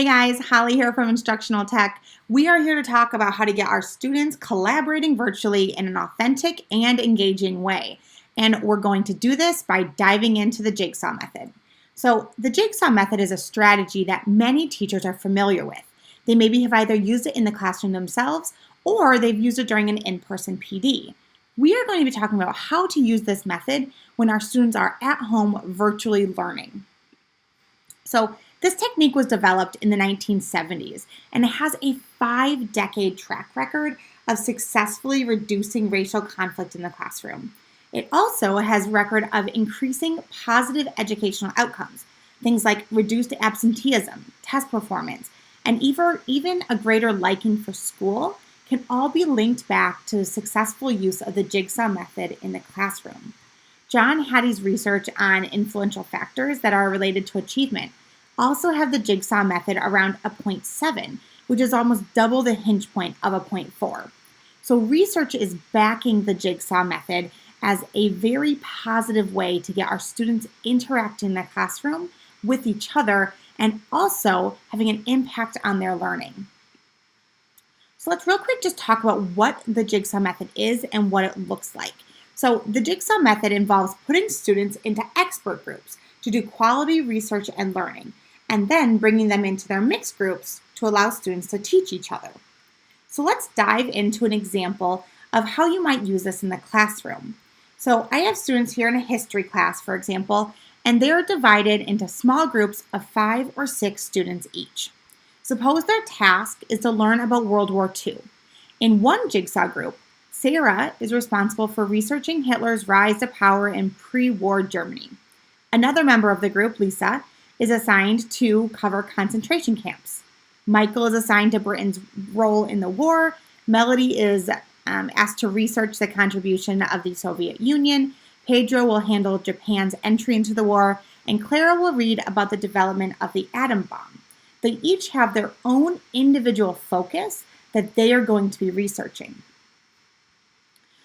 Hey guys, Holly here from Instructional Tech. We are here to talk about how to get our students collaborating virtually in an authentic and engaging way. And we're going to do this by diving into the Jigsaw Method. So the Jigsaw Method is a strategy that many teachers are familiar with. They maybe have either used it in the classroom themselves or they've used it during an in-person PD. We are going to be talking about how to use this method when our students are at home virtually learning. So this technique was developed in the 1970s, and it has a 5-decade track record of successfully reducing racial conflict in the classroom. It also has a record of increasing positive educational outcomes, things like reduced absenteeism, test performance, and even a greater liking for school can all be linked back to the successful use of the Jigsaw Method in the classroom. John Hattie's research on influential factors that are related to achievement also have the Jigsaw Method around a 0.7, which is almost double the hinge point of a 0.4. So research is backing the Jigsaw Method as a very positive way to get our students interacting in the classroom with each other and also having an impact on their learning. So let's real quick just talk about what the Jigsaw Method is and what it looks like. So the Jigsaw Method involves putting students into expert groups to do quality research and learning, and then bringing them into their mixed groups to allow students to teach each other. So let's dive into an example of how you might use this in the classroom. So I have students here in a history class, for example, and they are divided into small groups of 5 or 6 students each. Suppose their task is to learn about World War II. In one Jigsaw group, Sarah is responsible for researching Hitler's rise to power in pre-war Germany. Another member of the group, Lisa, is assigned to cover concentration camps. Michael is assigned to Britain's role in the war. Melody is asked to research the contribution of the Soviet Union. Pedro will handle Japan's entry into the war, and Clara will read about the development of the atom bomb. They each have their own individual focus that they are going to be researching.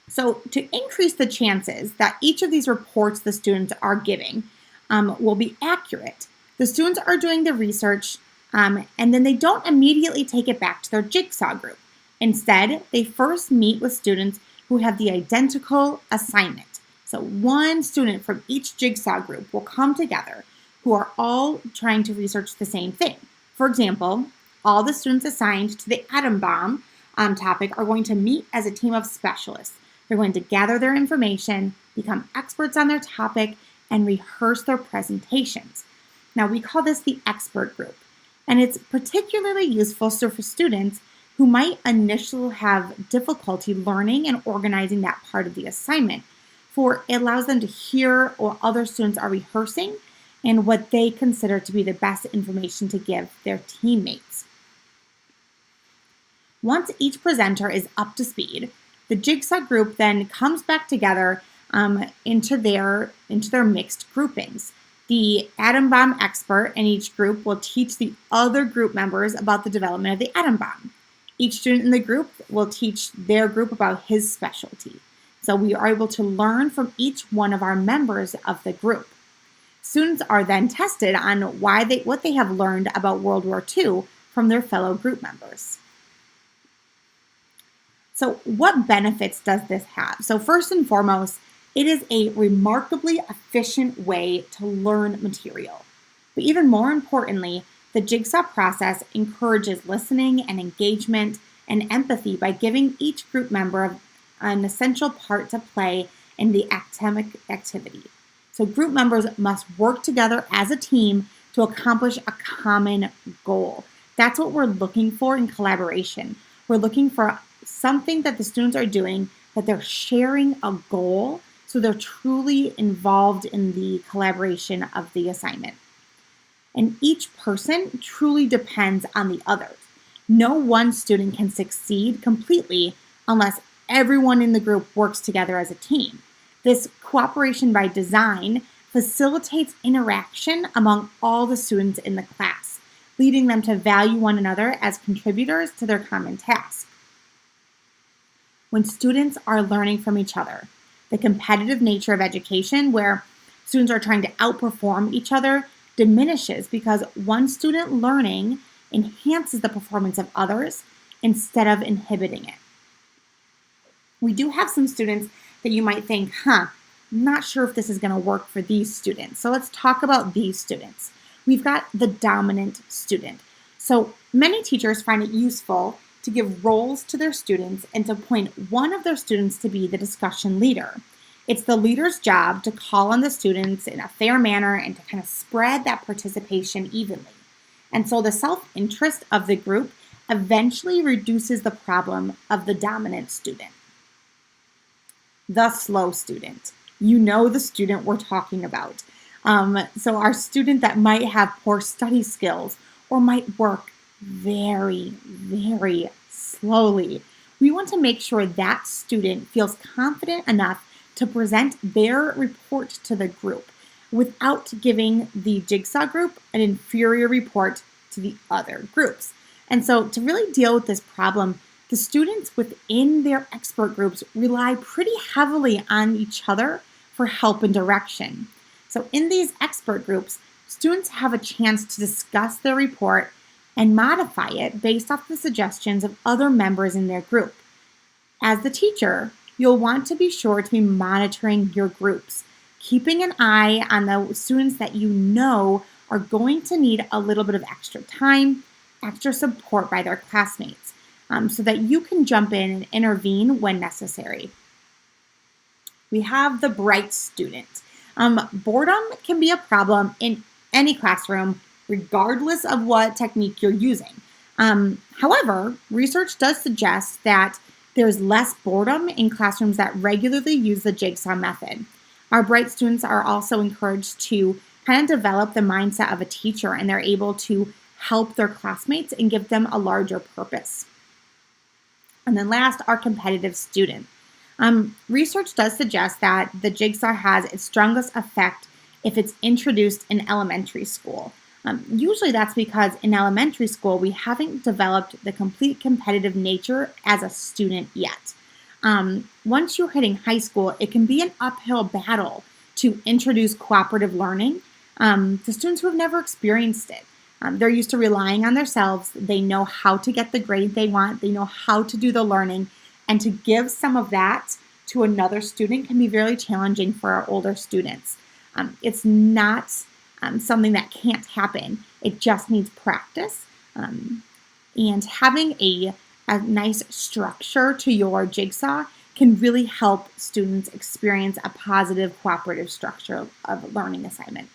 So to increase the chances that each of these reports the students are giving will be accurate, the students are doing the research and then they don't immediately take it back to their Jigsaw group. Instead, they first meet with students who have the identical assignment. So one student from each Jigsaw group will come together who are all trying to research the same thing. For example, all the students assigned to the atom bomb topic are going to meet as a team of specialists. They're going to gather their information, become experts on their topic, and rehearse their presentations. Now, we call this the expert group, and it's particularly useful for students who might initially have difficulty learning and organizing that part of the assignment, for it allows them to hear what other students are rehearsing and what they consider to be the best information to give their teammates. Once each presenter is up to speed, the Jigsaw group then comes back together into their mixed groupings. The atom bomb expert in each group will teach the other group members about the development of the atom bomb. Each student in the group will teach their group about his specialty. So we are able to learn from each one of our members of the group. Students are then tested on what they have learned about World War II from their fellow group members. So what benefits does this have? So first and foremost, it is a remarkably efficient way to learn material. But even more importantly, the Jigsaw process encourages listening and engagement and empathy by giving each group member an essential part to play in the academic activity. So group members must work together as a team to accomplish a common goal. That's what we're looking for in collaboration. We're looking for something that the students are doing, that they're sharing a goal, so they're truly involved in the collaboration of the assignment. And each person truly depends on the others. No one student can succeed completely unless everyone in the group works together as a team. This cooperation by design facilitates interaction among all the students in the class, leading them to value one another as contributors to their common task. When students are learning from each other, the competitive nature of education, where students are trying to outperform each other, diminishes because one student learning enhances the performance of others instead of inhibiting it. We do have some students that you might think, I'm not sure if this is going to work for these students. So let's talk about these students. We've got the dominant student. So many teachers find it useful to give roles to their students and to appoint one of their students to be the discussion leader. It's the leader's job to call on the students in a fair manner and to kind of spread that participation evenly. And so the self-interest of the group eventually reduces the problem of the dominant student. The slow student. You know the student we're talking about. So our student that might have poor study skills or might work very, very slowly. We want to make sure that student feels confident enough to present their report to the group without giving the Jigsaw group an inferior report to the other groups. And so to really deal with this problem, the students within their expert groups rely pretty heavily on each other for help and direction. So in these expert groups, students have a chance to discuss their report and modify it based off the suggestions of other members in their group. As the teacher, you'll want to be sure to be monitoring your groups, keeping an eye on the students that you know are going to need a little bit of extra time, extra support by their classmates, so that you can jump in and intervene when necessary. We have the bright student. Boredom can be a problem in any classroom, regardless of what technique you're using. However, research does suggest that there's less boredom in classrooms that regularly use the Jigsaw method. Our bright students are also encouraged to kind of develop the mindset of a teacher, and they're able to help their classmates and give them a larger purpose. And then last, our competitive student. Research does suggest that the Jigsaw has its strongest effect if it's introduced in elementary school. Usually that's because in elementary school, we haven't developed the complete competitive nature as a student yet. Once you're hitting high school, it can be an uphill battle to introduce cooperative learning to students who have never experienced it. They're used to relying on themselves. They know how to get the grade they want. They know how to do the learning. And to give some of that to another student can be very challenging for our older students. It's not something that can't happen. It just needs practice. And having a nice structure to your Jigsaw can really help students experience a positive cooperative structure of learning assignment.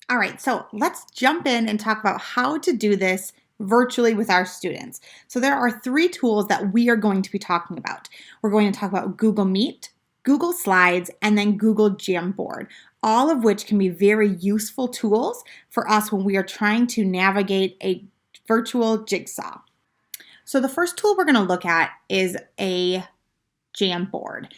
All right, so let's jump in and talk about how to do this virtually with our students. So there are 3 tools that we are going to be talking about. We're going to talk about Google Meet, Google Slides, and then Google Jamboard, all of which can be very useful tools for us when we are trying to navigate a virtual Jigsaw. So the first tool we're going to look at is a Jamboard.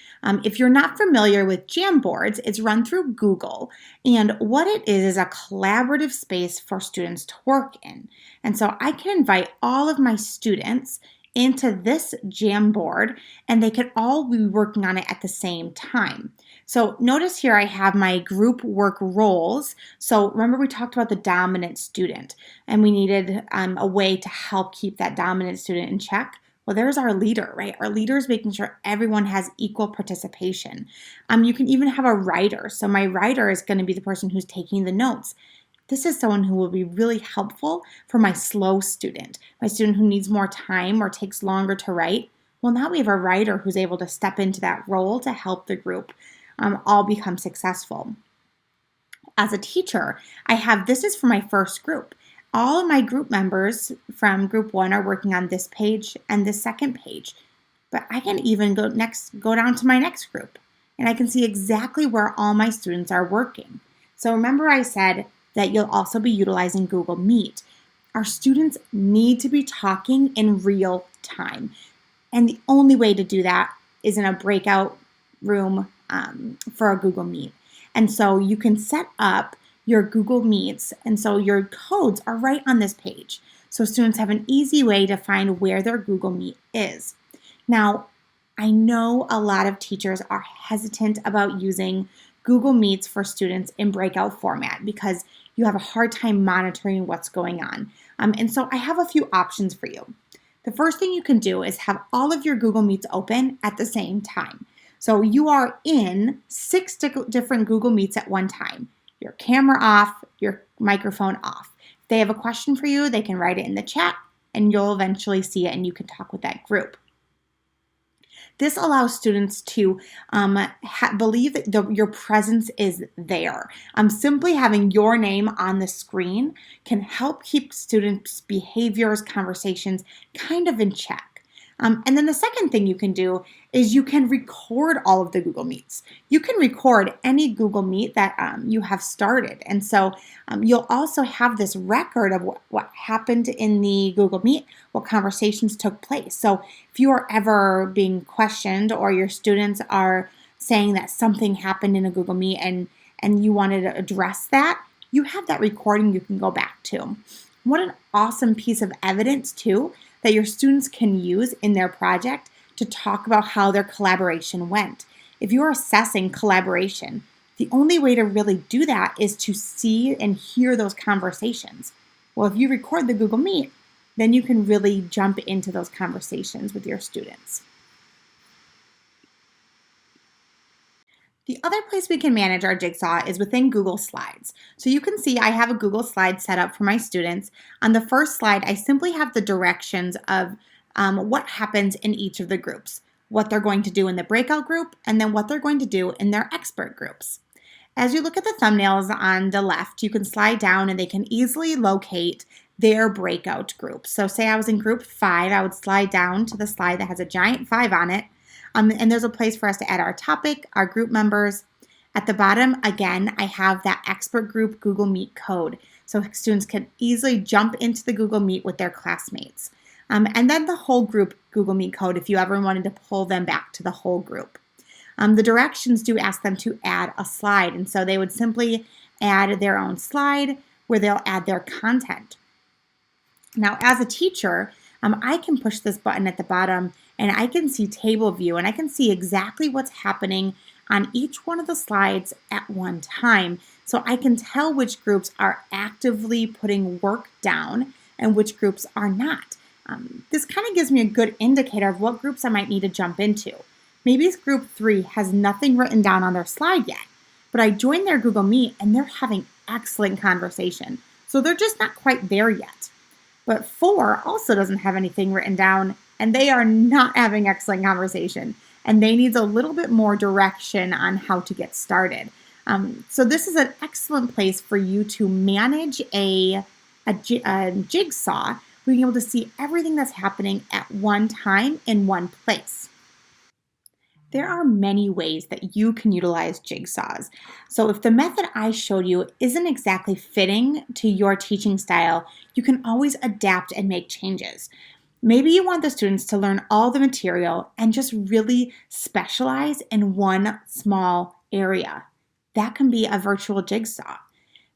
If you're not familiar with Jamboards, it's run through Google, and what it is a collaborative space for students to work in. And so I can invite all of my students into this Jamboard, and they could all be working on it at the same time. So notice here I have my group work roles. So remember we talked about the dominant student, and we needed a way to help keep that dominant student in check. Well, there's our leader, right? Our leader is making sure everyone has equal participation. You can even have a writer. So my writer is going to be the person who's taking the notes. This is someone who will be really helpful for my slow student, my student who needs more time or takes longer to write. Well, now we have a writer who's able to step into that role to help the group all become successful. As a teacher, this is for my first group. All of my group members from group 1 are working on this page and this second page, but I can even go down to my next group, and I can see exactly where all my students are working. So remember I said that you'll also be utilizing Google Meet. Our students need to be talking in real time, and the only way to do that is in a breakout room for a Google Meet. And so you can set up your Google Meets, and so your codes are right on this page. So students have an easy way to find where their Google Meet is. Now, I know a lot of teachers are hesitant about using Google Meets for students in breakout format because you have a hard time monitoring what's going on. And so I have a few options for you. The first thing you can do is have all of your Google Meets open at the same time. So you are in 6 different Google Meets at one time. Your camera off, your microphone off. If they have a question for you, they can write it in the chat and you'll eventually see it and you can talk with that group. This allows students to believe that your presence is there. Simply having your name on the screen can help keep students' behaviors, conversations kind of in check. And then the second thing you can do is you can record all of the Google Meets. You can record any Google Meet that you have started. And so you'll also have this record of what happened in the Google Meet, what conversations took place. So if you are ever being questioned or your students are saying that something happened in a Google Meet and you wanted to address that, you have that recording you can go back to. What an awesome piece of evidence, too, that your students can use in their project to talk about how their collaboration went. If you're assessing collaboration, the only way to really do that is to see and hear those conversations. Well, if you record the Google Meet, then you can really jump into those conversations with your students. The other place we can manage our Jigsaw is within Google Slides. So you can see I have a Google Slide set up for my students. On the first slide, I simply have the directions of what happens in each of the groups, what they're going to do in the breakout group, and then what they're going to do in their expert groups. As you look at the thumbnails on the left, you can slide down and they can easily locate their breakout groups. So say I was in group 5, I would slide down to the slide that has a giant 5 on it. And there's a place for us to add our topic, our group members. At the bottom, again, I have that expert group Google Meet code. So students can easily jump into the Google Meet with their classmates. And then the whole group Google Meet code if you ever wanted to pull them back to the whole group. The directions do ask them to add a slide. And so they would simply add their own slide where they'll add their content. Now, as a teacher, I can push this button at the bottom and I can see table view and I can see exactly what's happening on each one of the slides at one time. So I can tell which groups are actively putting work down and which groups are not. This kind of gives me a good indicator of what groups I might need to jump into. Maybe group 3 has nothing written down on their slide yet, but I joined their Google Meet and they're having excellent conversation. So they're just not quite there yet. But 4 also doesn't have anything written down and they are not having excellent conversation and they need a little bit more direction on how to get started. So this is an excellent place for you to manage a jigsaw, being able to see everything that's happening at one time in one place. There are many ways that you can utilize jigsaws. So if the method I showed you isn't exactly fitting to your teaching style, you can always adapt and make changes. Maybe you want the students to learn all the material and just really specialize in one small area. That can be a virtual jigsaw.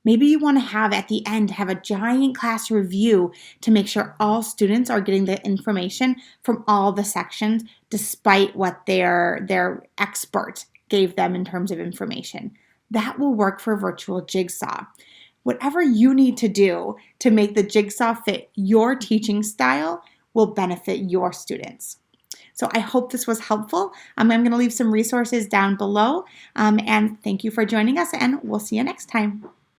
Maybe you want to have at the end have a giant class review to make sure all students are getting the information from all the sections despite what their expert gave them in terms of information. That will work for virtual jigsaw. Whatever you need to do to make the jigsaw fit your teaching style will benefit your students. So I hope this was helpful. I'm going to leave some resources down below. And thank you for joining us, and we'll see you next time.